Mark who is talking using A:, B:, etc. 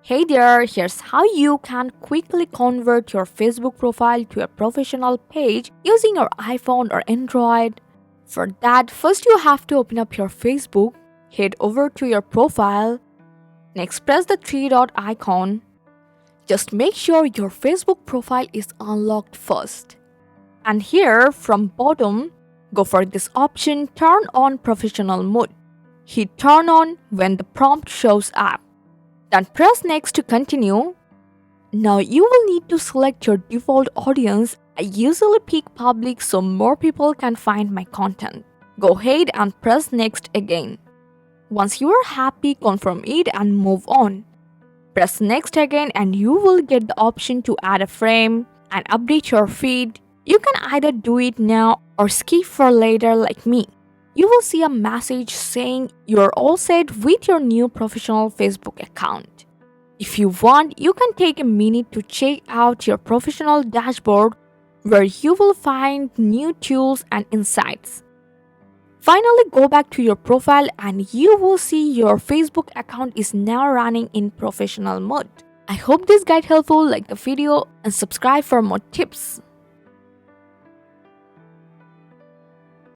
A: Hey there, here's how you can quickly convert your Facebook profile to a professional page using your iPhone or Android. For that, first you have to open up your Facebook, head over to your profile, next press the three dot icon. Just make sure your Facebook profile is unlocked first. And here from bottom, go for this option turn on professional mode. Hit turn on when the prompt shows up. Then press next to continue. Now you will need to select your default audience. I usually pick public so more people can find my content. Go ahead and press next again. Once you are happy, confirm it and move on. Press next again and you will get the option to add a frame and update your feed. You can either do it now or skip for later like me. You will see a message saying you're all set with your new professional Facebook account. If you want, you can take a minute to check out your professional dashboard where you will find new tools and insights. Finally, go back to your profile and you will see your Facebook account is now running in professional mode. I hope this guide helpful. Like the video and subscribe for more tips.